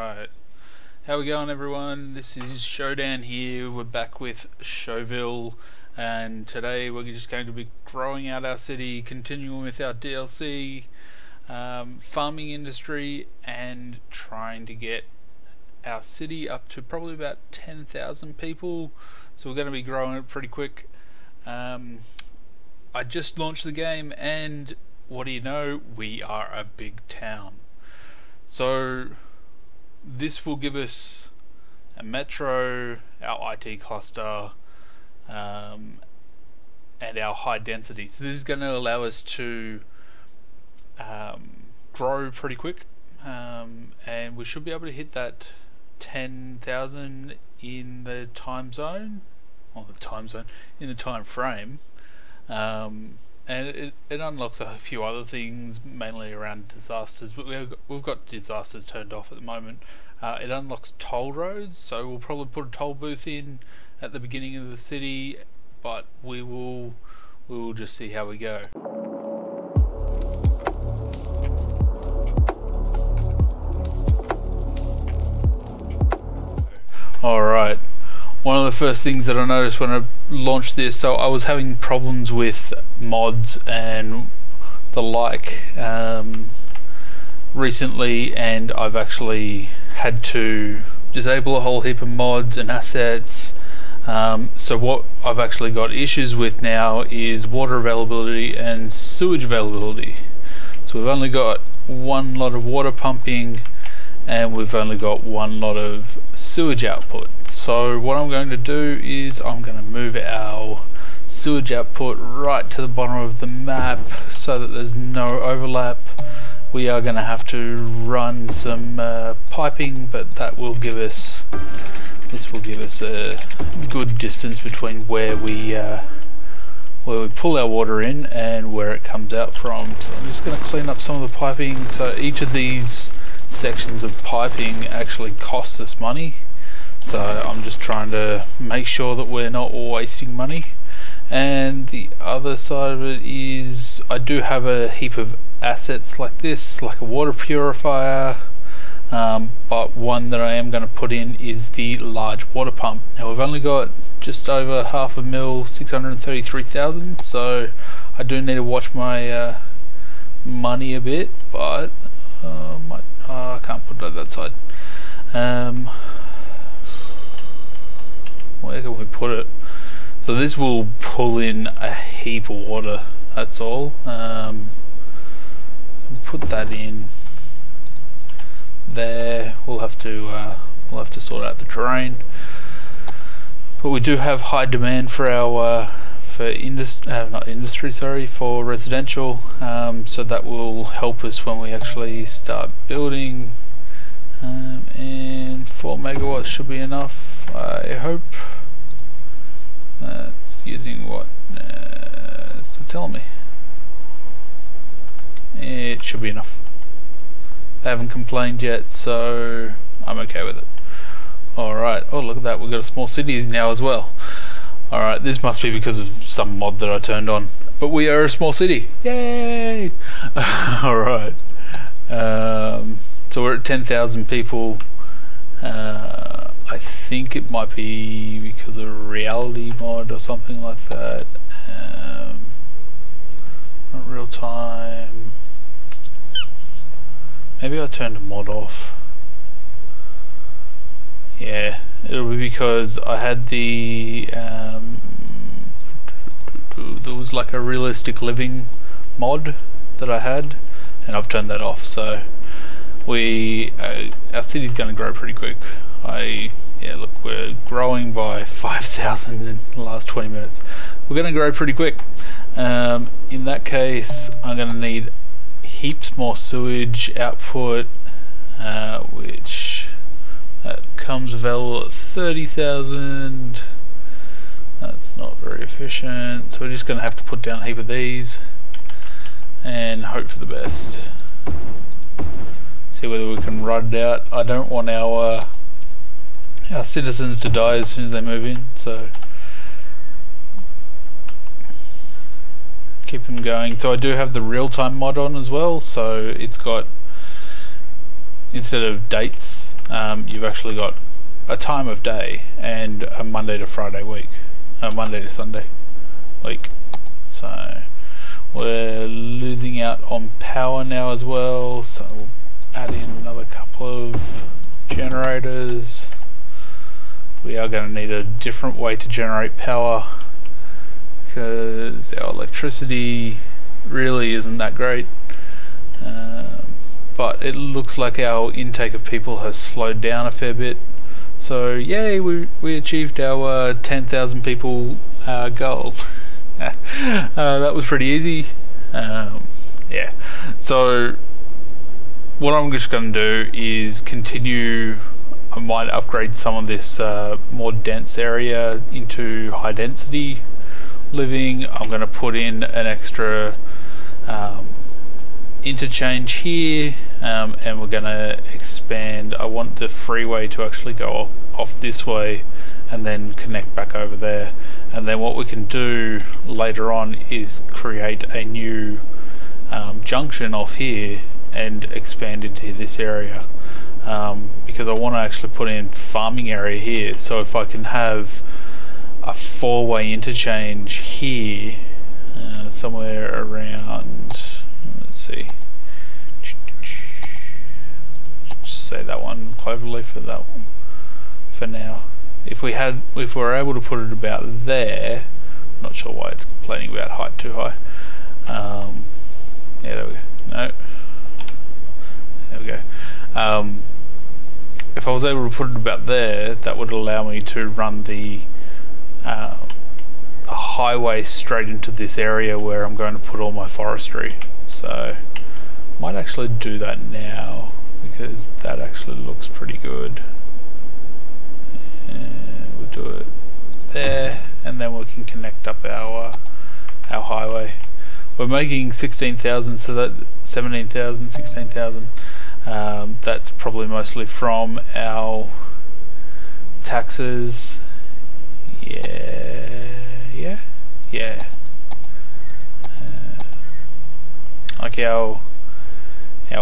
Alright, how we going everyone? This is Showdan here. We're back with Showville, and today we're just going to be growing out our city, continuing with our DLC, farming industry, and trying to get our city up to probably about 10,000 people. So we're going to be growing it pretty quick. I just launched the game, and what do you know, we are a big town. So this will give us a metro, our IT cluster, and our high density. So this is going to allow us to grow pretty quick, and we should be able to hit that 10,000 in the time zone, in the time frame. And it unlocks a few other things, mainly around disasters, but we've got disasters turned off at the moment. It unlocks toll roads, so we'll probably put a toll booth in at the beginning of the city, but we will just see how we go. Alright. One of the first things that I noticed when I launched this, so I was having problems with mods and the like recently, and I've actually had to disable a whole heap of mods and assets. So what I've actually got issues with now is water availability and sewage availability. So we've only got one lot of water pumping, and we've only got one lot of sewage output. So what I'm going to do is I'm going to move our sewage output right to the bottom of the map so that there's no overlap. We are going to have to run some piping, but that will give us a good distance between where we pull our water in and where it comes out from. So I'm just going to clean up some of the piping. So each of these sections of piping actually costs us money, so I'm just trying to make sure that we're not wasting money. And the other side of it is I do have a heap of assets like this, like a water purifier, but one that I am going to put in is the large water pump. Now we've only got just over half a mil, 633,000, so I do need to watch my money a bit, but I can't put it on that side. Where can we put it? So this will pull in a heap of water, that's all. Put that in there. We'll have to sort out the terrain, but we do have high demand for our for residential, so that will help us when we actually start building, and 4 megawatts should be enough, I hope. That's using what so tell me. It should be enough. They haven't complained yet, so I'm okay with it. Alright, oh look at that, we've got a small city now as well. Alright, this must be because of some mod that I turned on, but we are a small city, yay! Alright, so we're at 10,000 people. I think it might be because of a reality mod or something like that. Not real time. Maybe I turned a mod off. Yeah, it'll be because I had the there was like a realistic living mod that I had, and I've turned that off. So our city's going to grow pretty quick. Yeah, look, we're growing by 5,000 in the last 20 minutes. We're going to grow pretty quick. In that case, I'm going to need heaps more sewage output, which that comes available at 30,000. That's not very efficient, so we're just going to have to put down a heap of these and hope for the best. See whether we can ride it out. I don't want our citizens to die as soon as they move in, so keep them going. So I do have the real-time mod on as well, so it's got, instead of dates, you've actually got a time of day and a Monday to Friday week, Monday to Sunday week. So we're losing out on power now as well, so we'll add in another couple of generators. We are going to need a different way to generate power because our electricity really isn't that great. But it looks like our intake of people has slowed down a fair bit. So yay, we achieved our 10,000 people goal. That was pretty easy. Yeah. So what I'm just going to do is continue. I might upgrade some of this more dense area into high density living. I'm going to put in an extra interchange here, and we're going to expand. I want the freeway to actually go off this way and then connect back over there, and then what we can do later on is create a new junction off here and expand into this area, because I want to actually put in farming area here. So if I can have a four-way interchange here, somewhere around, let's see, just say that one, Cloverleaf for that one for now. If we're able to put it about there, I'm not sure why it's complaining about height too high. Yeah, there we go. No, there we go. If I was able to put it about there, that would allow me to run the highway straight into this area where I'm going to put all my forestry. So I might actually do that now because that actually looks pretty good. And we'll do it there, and then we can connect up our highway. We're making 16,000, so that 17,000, 16,000. That's probably mostly from our taxes. Yeah. Like our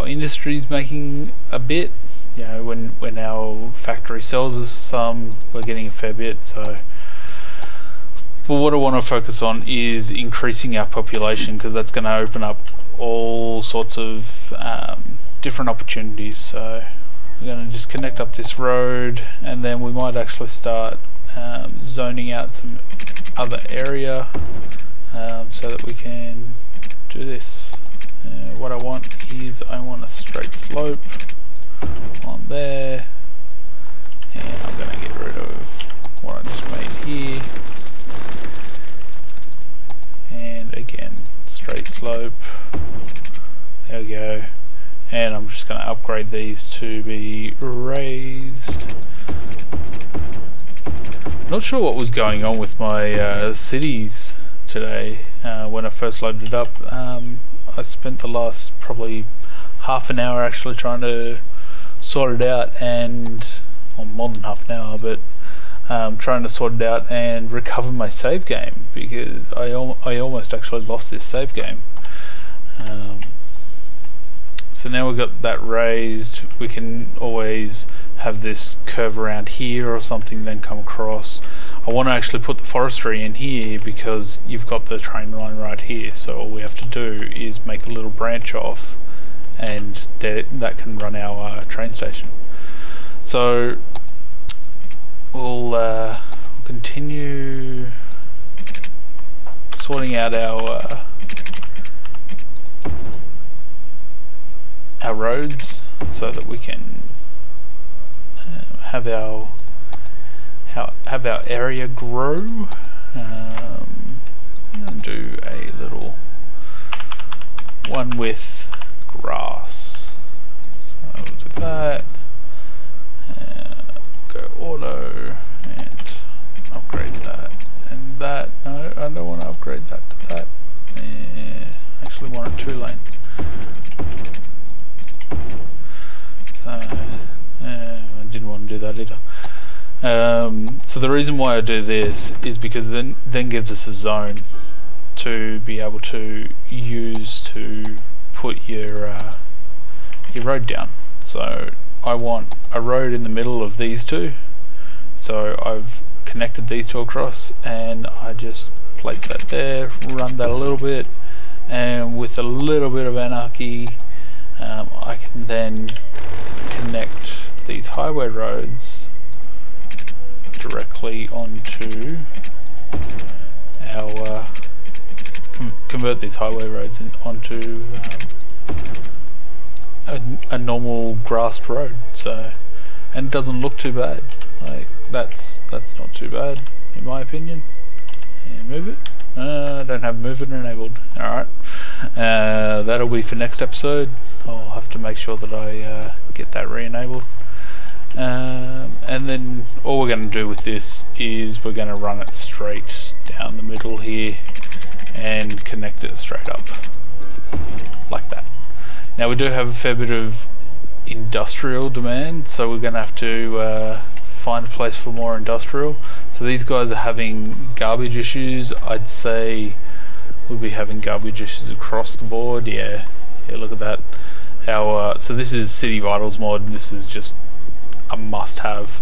industry's making a bit. You know, when our factory sells us some, we're getting a fair bit. So, but what I want to focus on is increasing our population, because that's going to open up all sorts of different opportunities. So we're going to just connect up this road, and then we might actually start zoning out some other area so that we can do this. What I want is I want a straight slope on there, and I'm going to get rid of what I just made here, and again straight slope, there we go, and I'm just going to upgrade these to be raised. Not sure what was going on with my cities today. When I first loaded it up, I spent the last probably half an hour actually trying to sort it out, and well, more than half an hour, but trying to sort it out and recover my save game, because I almost actually lost this save game. So now we've got that raised, we can always have this curve around here or something, then come across. I want to actually put the forestry in here because you've got the train line right here, so all we have to do is make a little branch off, and that can run our train station. So we'll continue sorting out our roads so that we can have our area grow. I'm going to do a little one with grass. So we'll do that. Go auto and upgrade that and that. No, I don't want to upgrade that to that. I actually want a 2-lane. So I didn't want to do that either. So the reason why I do this is because then gives us a zone to be able to use to put your road down. So I want a road in the middle of these two, so I've connected these two across, and I just place that there, run that a little bit, and with a little bit of anarchy I can then connect these highway roads directly onto our convert these highway roads onto a normal grassed road. So, and it doesn't look too bad. Like that's not too bad in my opinion. And move it. I don't have move it enabled. Alright, that'll be for next episode. I'll have to make sure that I get that re-enabled. And then all we're going to do with this is we're going to run it straight down the middle here and connect it straight up like that. Now we do have a fair bit of industrial demand, so we're going to have to find a place for more industrial. So these guys are having garbage issues. I'd say we'll be having garbage issues across the board. Yeah, look at that. Our so this is City Vitals mod. This is just a must-have.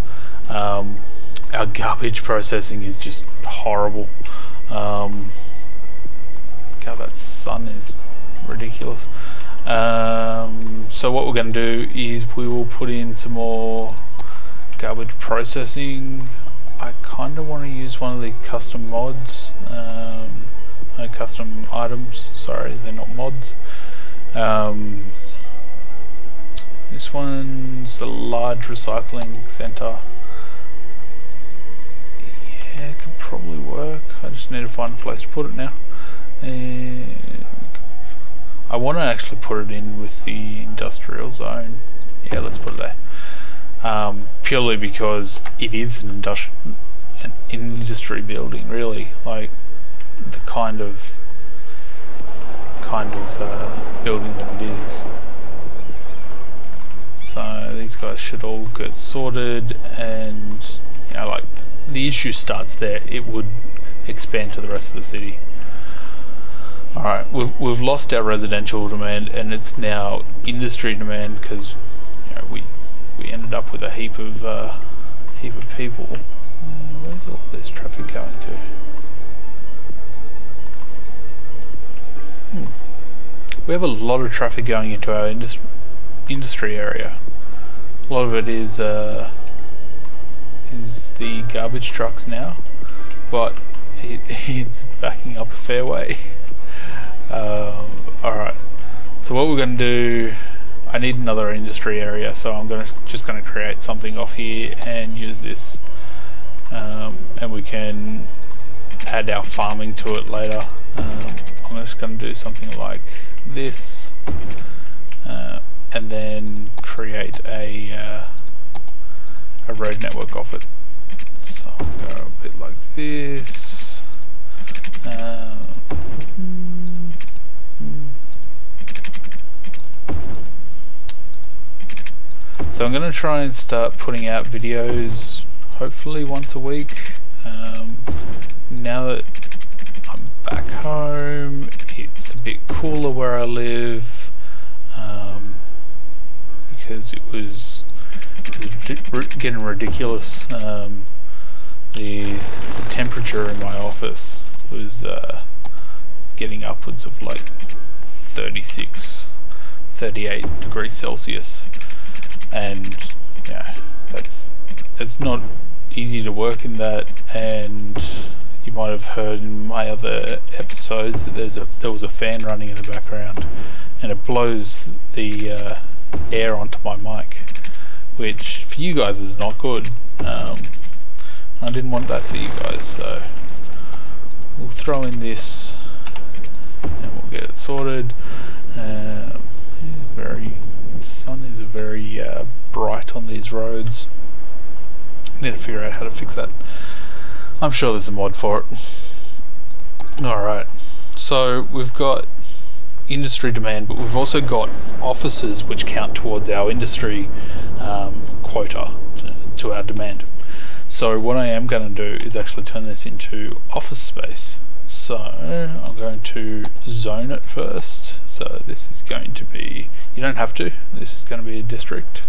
Our garbage processing is just horrible. God, that sun is ridiculous. So what we're going to do is we will put in some more garbage processing. I kind of want to use one of the custom mods, custom items. Sorry, they're not mods. This one's the large recycling center. Yeah, it could probably work. I just need to find a place to put it now. I want to actually put it in with the industrial zone. Yeah, let's put it there. Purely because it is an industry building, really. Like the kind of building that it is. So these guys should all get sorted, and you know, like the issue starts there. It would expand to the rest of the city. Alright, we've lost our residential demand, and it's now industry demand because you know, we ended up with a heap of people. Where's all this traffic going to? We have a lot of traffic going into our industry area. A lot of it is the garbage trucks now, but it's backing up a fair way. Alright, so what we're going to do, I need another industry area, so I'm just going to create something off here and use this, and we can add our farming to it later. I'm just going to do something like this, and then create a road network off it. So I'll go a bit like this. So I'm going to try and start putting out videos hopefully once a week. Now that I'm back home, it's a bit cooler where I live, because it was getting ridiculous. The temperature in my office was getting upwards of like 36, 38 degrees Celsius, and yeah, it's not easy to work in that. And you might have heard in my other episodes that there was a fan running in the background, and it blows the air onto my mic, which for you guys is not good. I didn't want that for you guys, so we'll throw in this and we'll get it sorted. The sun is very bright on these roads. I need to figure out how to fix that. I'm sure there's a mod for it. Alright, so we've got industry demand, but we've also got offices which count towards our industry quota to our demand. So what I am going to do is actually turn this into office space. So I'm going to zone it first. So this is going to be, you don't have to, this is going to be a district.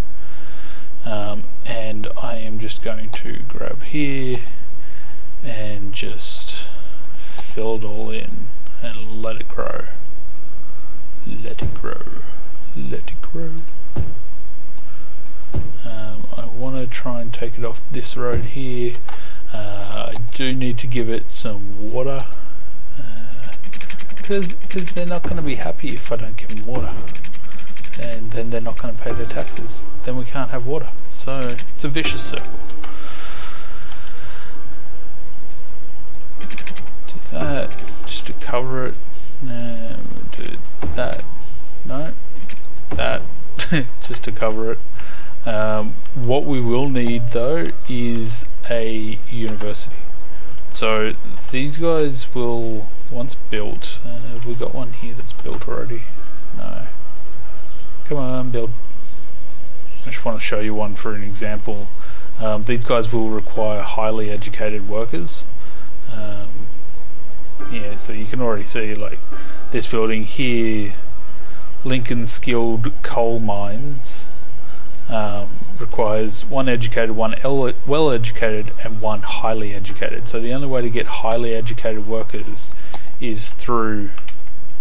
and I am just going to grab here and just fill it all in and let it grow. Let it grow. Let it grow. I want to try and take it off this road here. I do need to give it some water because they're not going to be happy if I don't give them water, and then they're not going to pay their taxes. Then we can't have water, so it's a vicious circle. Do that just to cover it. Do that. No, that just to cover it. What we will need though is a university. So these guys will, once built, have we got one here that's built already? No. Come on, build. I just want to show you one for an example. These guys will require highly educated workers. Yeah, so you can already see like this building here, Lincoln Skilled Coal Mines, requires one educated, one well educated, and one highly educated. So the only way to get highly educated workers is through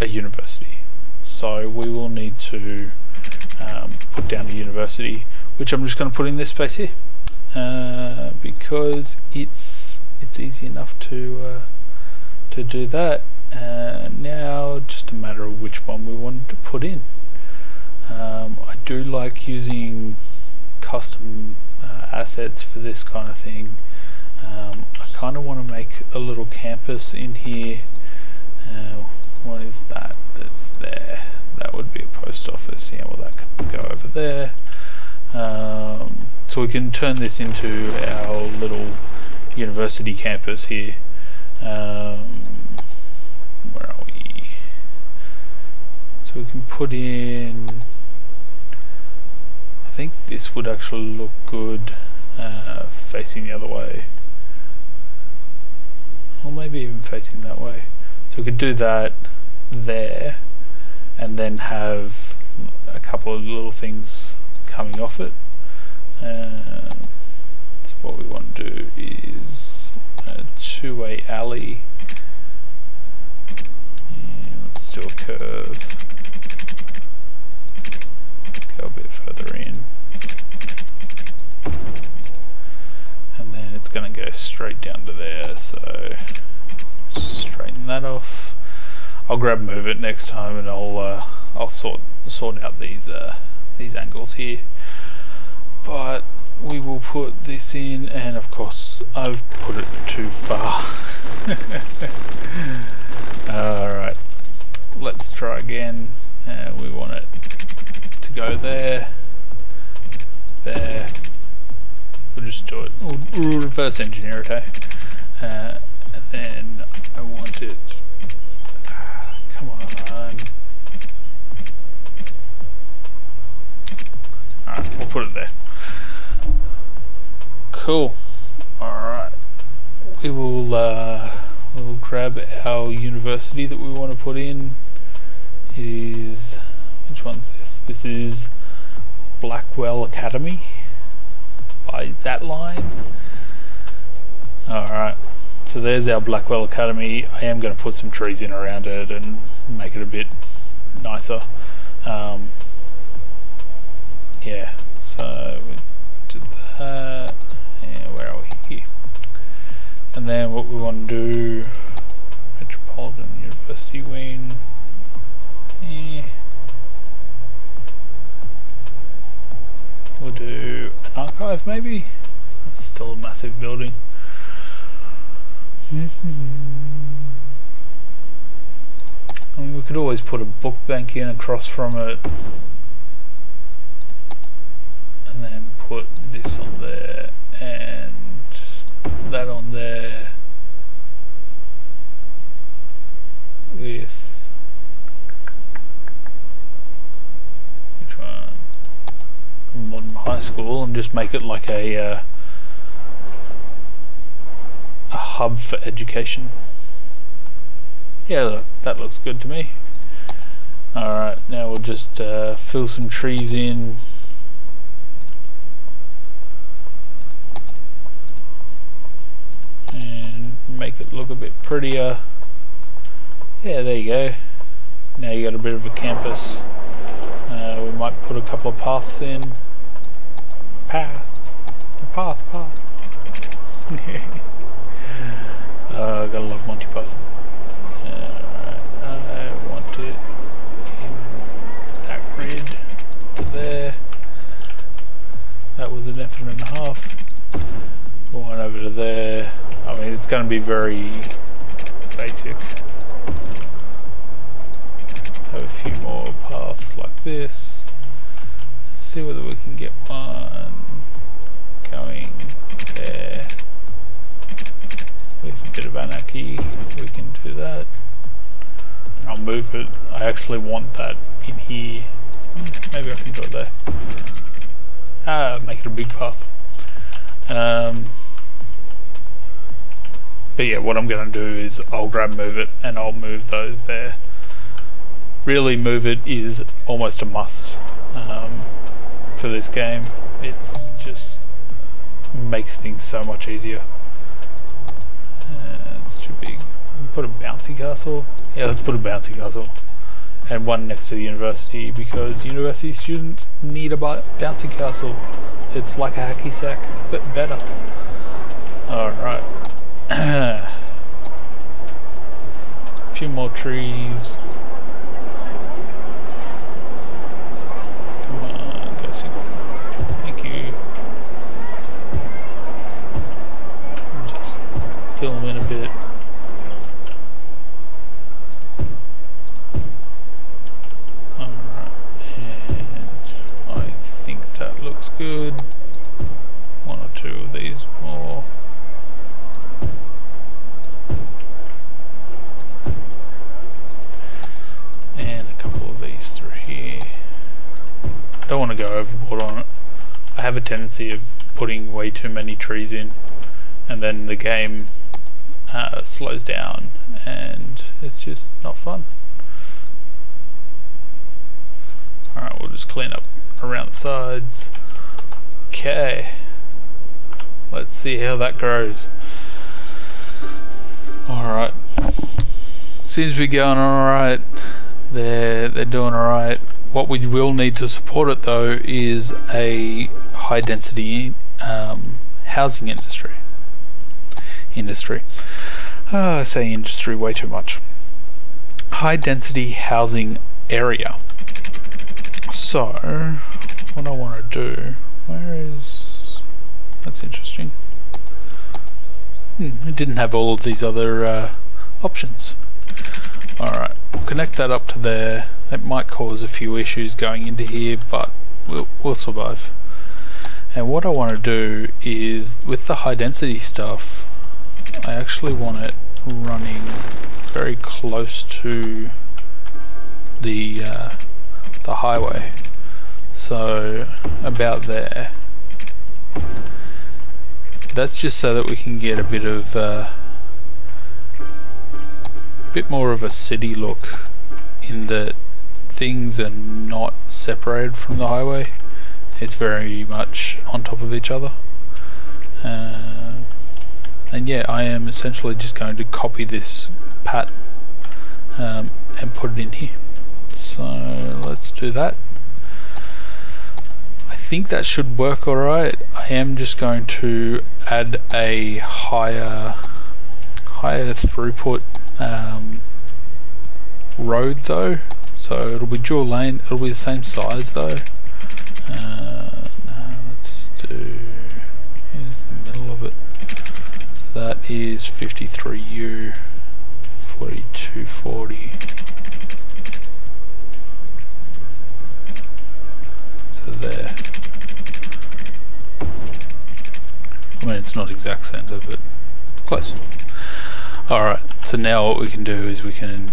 a university. So we will need to put down a university, which I'm just going to put in this space here, because it's easy enough to do that. Now just a matter of which one we wanted to put in. I do like using custom assets for this kind of thing. I kind of want to make a little campus in here. What is that that's there? That would be a post office. Yeah, well that can go over there. So we can turn this into our little university campus here. Where are we? So we can put in, I think this would actually look good facing the other way, or maybe even facing that way. So we could do that there and then have a couple of little things coming off it. So what we want to do is a two-way alley. Yeah, let's do a curve. Go a bit further in, and then it's going to go straight down to there, so straighten that off. I'll grab move it next time, and I'll sort out these angles here. But we will put this in, and of course I've put it too far. Alright, let's try again. We want it to go there, there. We'll just do it. We'll reverse engineer it, okay? And then I want it. Come on. Alright, we'll put it there. Cool. Alright. We will we'll grab our university that we want to put in. It is, which one's this? This is Blackwell Academy by that line. Alright, so there's our Blackwell Academy. I am going to put some trees in around it and make it a bit nicer. Yeah, so we did that. Yeah, where are we? Here. And then what we want to do, Metropolitan University Wing. Yeah. We'll do an archive maybe. It's still a massive building. I mean, we could always put a book bank in across from it, and then put this on there and that on there with, which one? Modern High School, and just make it like a hub for education. Yeah, that looks good to me. Alright, now we'll just fill some trees in. make it look a bit prettier. Yeah, there you go. Now you got a bit of a campus. We might put a couple of paths in. Path. I gotta love Monty Python. I want it in that grid to there. That was an effort and a half. One over to there. I mean, it's going to be very basic. Have a few more paths like this. Let's see whether we can get one going there. With a bit of anarchy, we can do that. And I'll move it. I actually want that in here. Maybe I can do it there. Make it a big path. But yeah, what I'm going to do is I'll grab move it and I'll move those there. Really, move it is almost a must for this game. It's just makes things so much easier. It's too big. Put a bouncy castle. Yeah, let's put a bouncy castle. And one next to the university, because university students need a bouncy castle. It's like a hacky sack, but better. Alright. A few more trees. Come on, go single. Thank you. Just fill them in a bit. That looks good. One or two of these more. And a couple of these through here. I don't want to go overboard on it. I have a tendency of putting way too many trees in and then the game slows down and it's just not fun. Alright, we'll just clean up around the sides. Okay, let's see how that grows. Alright, seems to be going alright. They're doing alright. What we will need to support it though is a high density housing industry. I say industry way too much. High density housing area. So what I want to do, that's interesting. It didn't have all of these other options. Alright, we'll connect that up to there. That might cause a few issues going into here, but we'll survive. And what I want to do is, with the high density stuff, I actually want it running very close to the highway. So about there. That's just so that we can get a bit of bit more of a city look, in that things are not separated from the highway. It's very much on top of each other. And yeah, I am essentially just going to copy this pattern and put it in here. So let's do that. I think that should work alright. I am just going to add a higher throughput road though, so it'll be dual lane. It'll be the same size though. Let's do, here's the middle of it. So that is 53U 4240. So there. I mean, it's not exact center, but close. Alright, so now what we can do is we can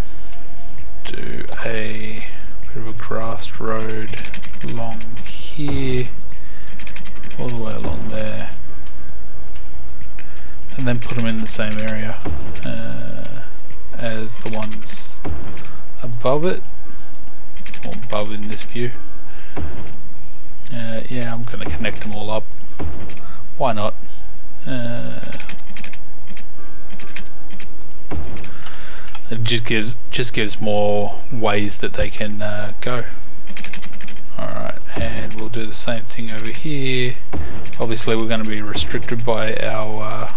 do a bit of a grassed road along here, all the way along there, and then put them in the same area as the ones above it, or above in this view. Yeah, I'm going to connect them all up. Why not? It just gives more ways that they can go. Alright, and we'll do the same thing over here. Obviously we're going to be restricted by our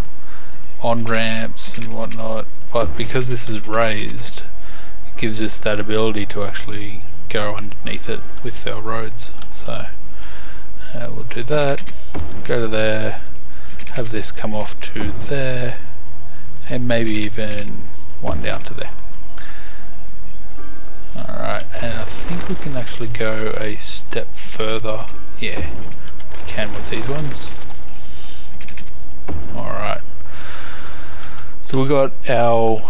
on-ramps and whatnot, but because this is raised, it gives us that ability to actually go underneath it with our roads. So we'll do that, go to there, have this come off to there, and maybe even one down to there. Alright, and I think we can actually go a step further. Yeah, we can with these ones. Alright, so we got our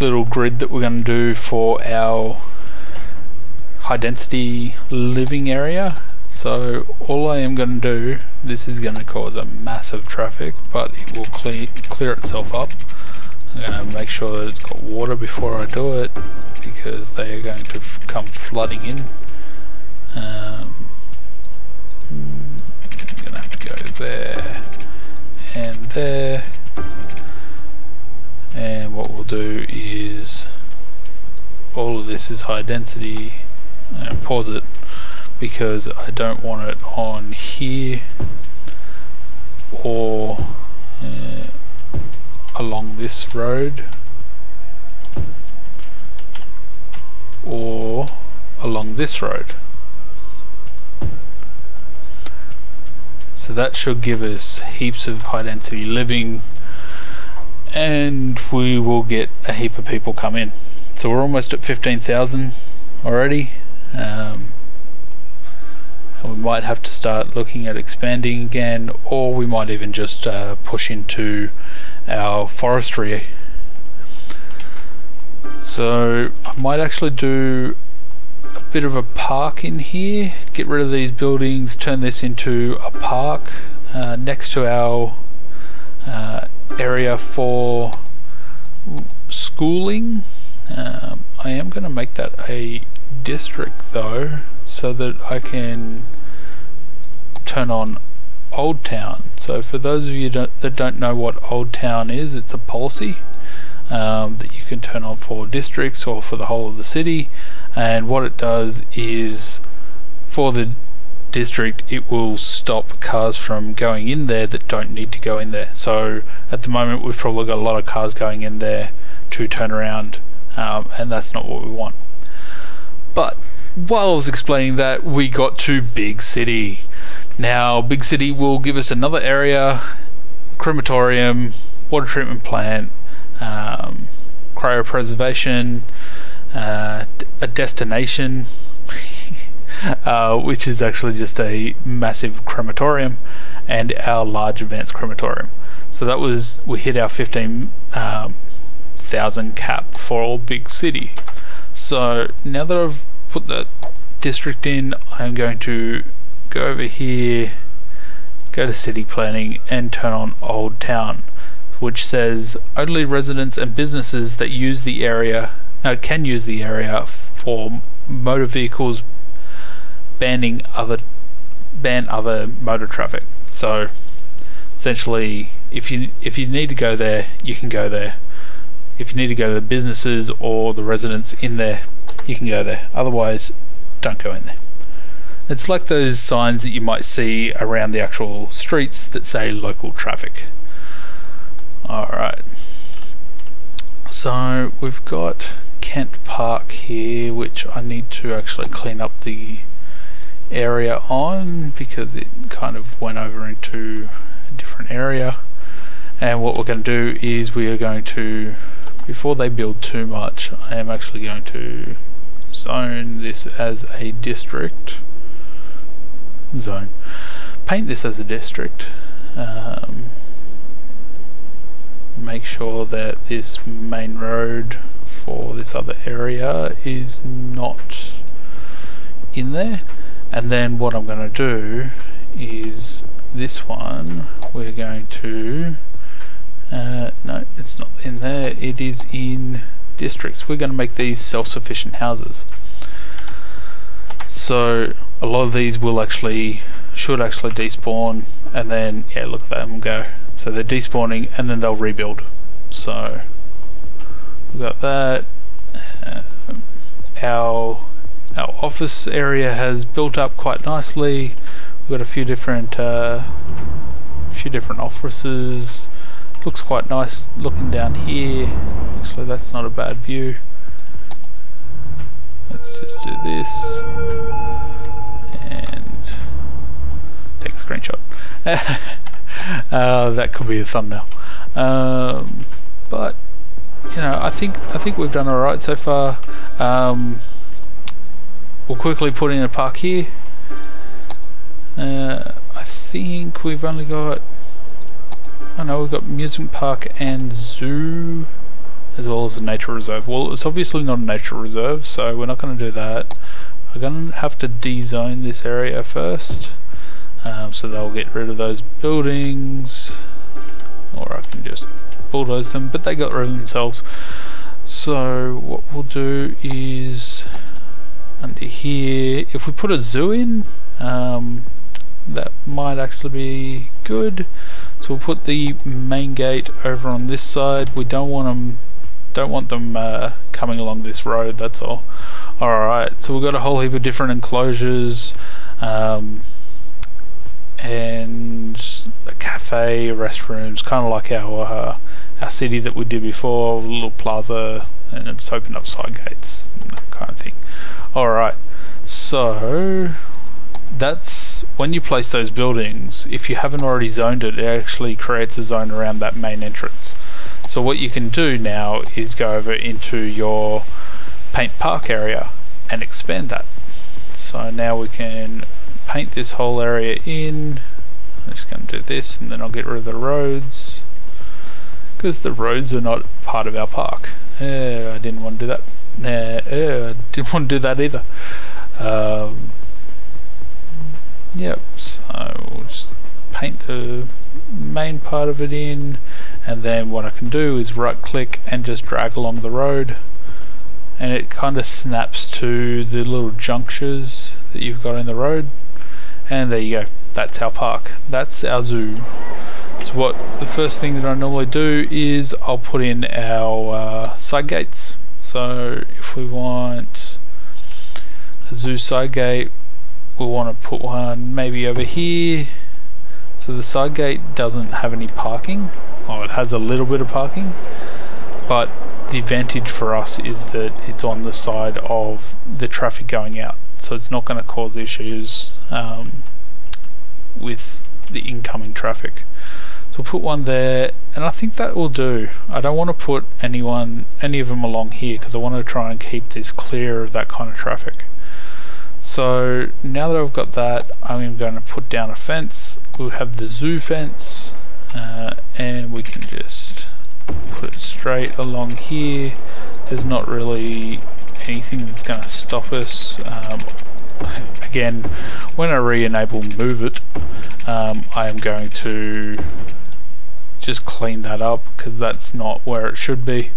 little grid that we're going to do for our high density living area. So all I am going to do, this is going to cause a massive traffic, but it will clear itself up. I'm going to make sure that it's got water before I do it, because they are going to come flooding in. I'm going to have to go there and there. And what we'll do is, all of this is high density, and pause it because I don't want it on here or along this road or along this road. So that should give us heaps of high density living, and we will get a heap of people come in. So we're almost at 15,000 already, and we might have to start looking at expanding again, or we might even just push into our forestry. So I might actually do a bit of a park in here, get rid of these buildings, turn this into a park next to our area for schooling. I am going to make that a district though, so that I can turn on Old Town. So for those of you that don't know what Old Town is, it's a policy that you can turn on for districts or for the whole of the city, and what it does is, for the district, it will stop cars from going in there that don't need to go in there. So at the moment we've probably got a lot of cars going in there to turn around, and that's not what we want. But while I was explaining that, we got to Big City. Now Big City will give us another area, crematorium, water treatment plant, cryopreservation, a destination which is actually just a massive crematorium, and our large advanced crematorium. So that was, we hit our 15,000 cap for Big City. So now that I've put the district in, I'm going to go over here, go to city planning, and turn on Old Town, which says only residents and businesses that use the area can use the area for motor vehicles, ban other motor traffic. So essentially, if you need to go there, you can go there. If you need to go to the businesses or the residents in there, you can go there. Otherwise, don't go in there. It's like those signs that you might see around the actual streets that say local traffic. Alright, so we've got Kent Park here, which I need to actually clean up the area on because it kind of went over into a different area. And what we're going to do is we are going to, before they build too much, I am actually going to zone this as a district. Paint this as a district. Make sure that this main road for this other area is not in there. And then what I'm going to do is this one, we're going to no, it's not in there, it is in districts. We're going to make these self-sufficient houses. So a lot of these will should actually despawn, and then yeah, look at them go. So they're despawning and then they'll rebuild. So we've got that, our office area has built up quite nicely. We've got a few different offices. Looks quite nice looking down here. Actually, that's not a bad view. Let's just do this and take a screenshot. That could be a thumbnail. But you know, I think we've done all right so far. We'll quickly put in a park here. I think we've only got, I know we've got amusement park and zoo, as well as a nature reserve. Well, it's obviously not a nature reserve, so we're not going to do that. We're going to have to de-zone this area first, so they'll get rid of those buildings, or I can just bulldoze them, but they got rid of themselves. So what we'll do is, under here, if we put a zoo in, that might actually be good. So we'll put the main gate over on this side. We don't want them coming along this road, that's all. Alright, so we've got a whole heap of different enclosures, and a cafe, restrooms, kind of like our city that we did before, a little plaza, and it's opened up side gates, that kind of thing. Alright, so that's when you place those buildings. If you haven't already zoned it, it actually creates a zone around that main entrance. So what you can do now is go over into your paint park area and expand that. So now we can paint this whole area in. I'm just going to do this, and then I'll get rid of the roads, because the roads are not part of our park. I didn't want to do that. I didn't want to do that either. Yep, so we'll just paint the main part of it in, and then what I can do is right click and just drag along the road, and it kind of snaps to the little junctures that you've got in the road, and there you go. That's our park. That's our zoo. So what the first thing that I normally do is I'll put in our side gates. So if we want a zoo side gate, we'll want to put one maybe over here. So the side gate doesn't have any parking. Oh, it has a little bit of parking, but the advantage for us is that it's on the side of the traffic going out, so it's not going to cause issues with the incoming traffic. So we'll put one there, and I think that will do. I don't want to put any of them along here, because I want to try and keep this clear of that kind of traffic. So now that I've got that, I'm going to put down a fence. We'll have the zoo fence, and we can just put it straight along here. There's not really anything that's going to stop us. Again, when I re-enable move it, I am going to just clean that up, because that's not where it should be.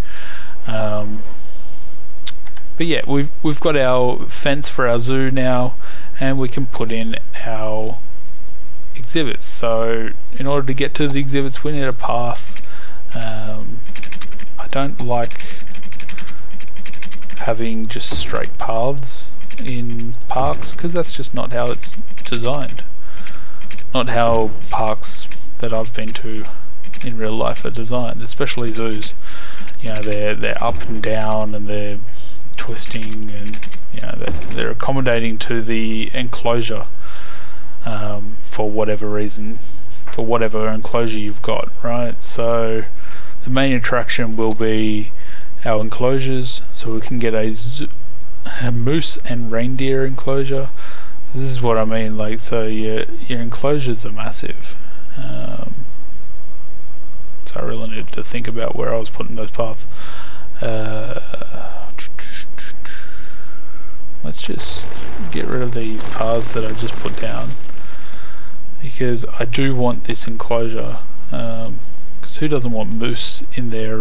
But yeah, we've got our fence for our zoo now, and we can put in our exhibits. So in order to get to the exhibits, we need a path. I don't like having just straight paths in parks, because that's just not how it's designed. Not how parks that I've been to in real life are designed, especially zoos. You know, they're up and down, and they're twisting, and you know, they're accommodating to the enclosure for whatever reason, for whatever enclosure you've got, right? So the main attraction will be our enclosures, so we can get a moose and reindeer enclosure. So this is what I mean, like, so your enclosures are massive. So I really needed to think about where I was putting those paths. Let's just get rid of these paths that I just put down, because I do want this enclosure. Because who doesn't want moose in their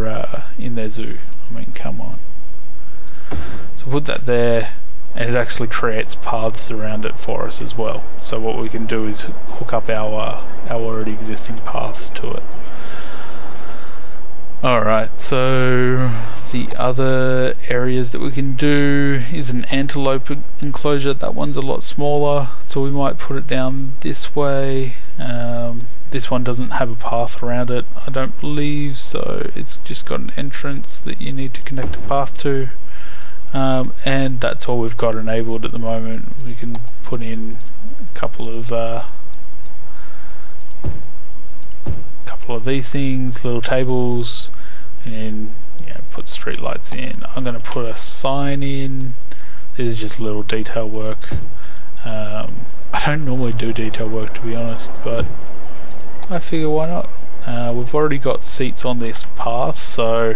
zoo? I mean, come on. So put that there, and it actually creates paths around it for us as well. So what we can do is hook up our already existing paths to it. Alright, so The other areas that we can do is an antelope enclosure. That one's a lot smaller, so we might put it down this way. This one doesn't have a path around it, I don't believe, so it's just got an entrance that you need to connect a path to, and that's all we've got enabled at the moment. We can put in a couple of these things, little tables, and put street lights in. I'm going to put a sign in. This is just little detail work. I don't normally do detail work, to be honest, but I figure why not. We've already got seats on this path, so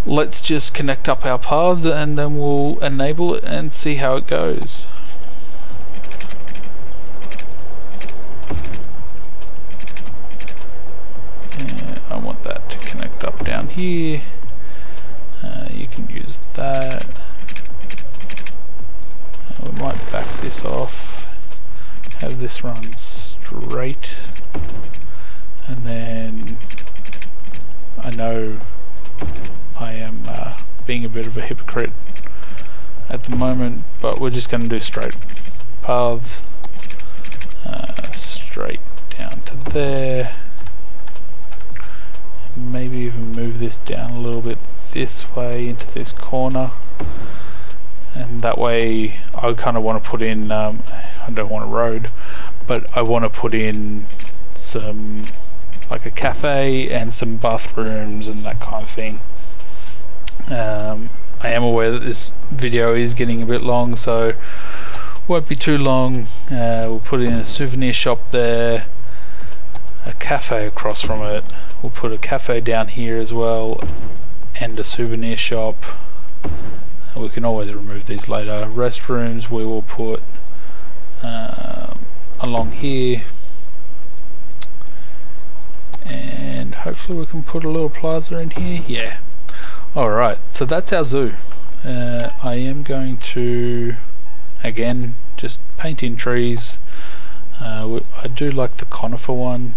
let's just connect up our paths and then we'll enable it and see how it goes. I want that to connect up down here. You can use that. We might back this off, have this run straight, and then I know I am being a bit of a hypocrite at the moment, but we're just going to do straight paths, straight down to there. Maybe even move this down a little bit this way into this corner, and that way I kind of want to put in I don't want a road, but I want to put in some, like a cafe and some bathrooms and that kind of thing. I am aware that this video is getting a bit long, so won't be too long. We'll put in a souvenir shop there, a cafe across from it. We'll put a cafe down here as well, and a souvenir shop. We can always remove these later. Restrooms we will put along here, and hopefully we can put a little plaza in here. Yeah. Alright, so that's our zoo. I am going to again just paint in trees. I do like the conifer one.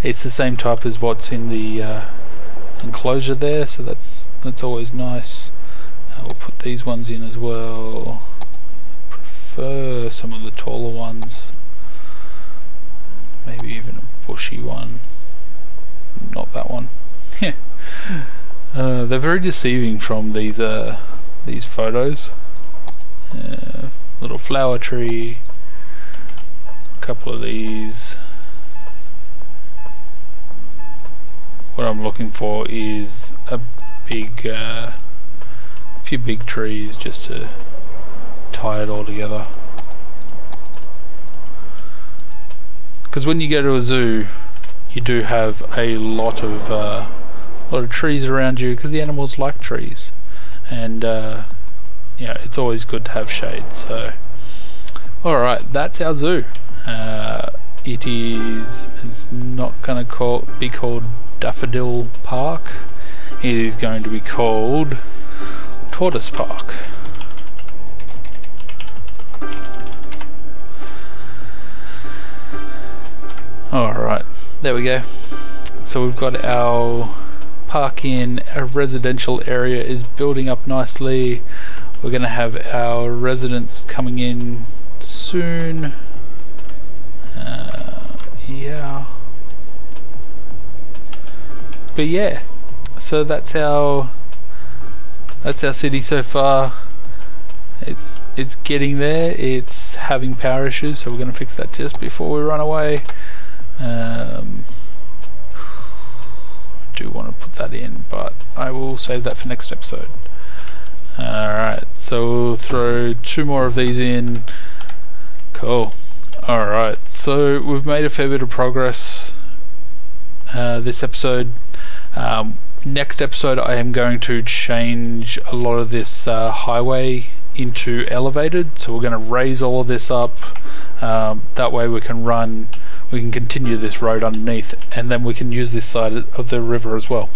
It's the same type as what's in the enclosure there, so that's always nice. We'll put these ones in as well. Prefer some of the taller ones, maybe even a bushy one. Not that one. They're very deceiving from these photos. Little flower tree, a couple of these. What I'm looking for is a few big trees just to tie it all together. Because when you go to a zoo, you do have a lot of trees around you, because the animals like trees, and it's always good to have shade. So, all right, that's our zoo. It's not going to be called Daffodil Park. It is going to be called Tortoise Park. Alright, there we go. So we've got our park in, our residential area is building up nicely. We're going to have our residents coming in soon. Yeah. But yeah, so that's our city so far. It's getting there. It's having power issues, so we're going to fix that just before we run away. I do want to put that in, but I will save that for next episode. Alright, so we'll throw 2 more of these in. Cool. Alright, so we've made a fair bit of progress this episode. Next episode I am going to change a lot of this highway into elevated, so we're going to raise all of this up. That way we can continue this road underneath, and then we can use this side of the river as well.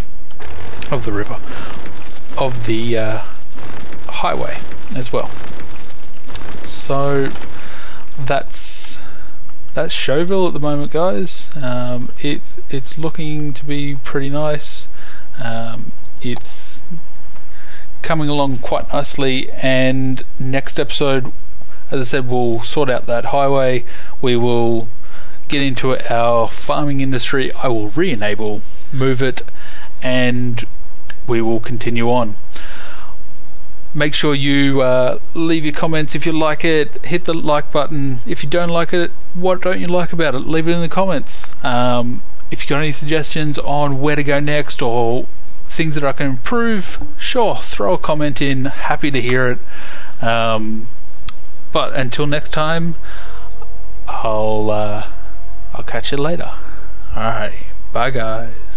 Of the highway as well. So that's Showville at the moment, guys. It's looking to be pretty nice. It's coming along quite nicely, and next episode, as I said, we'll sort out that highway. We will get into our farming industry. I will re-enable, move it, and we will continue on. Make sure you leave your comments if you like it. Hit the like button. If you don't like it, what don't you like about it? Leave it in the comments. If you got any suggestions on where to go next or things that I can improve, sure, throw a comment in. Happy to hear it. But until next time, I'll catch you later. Alright, bye guys.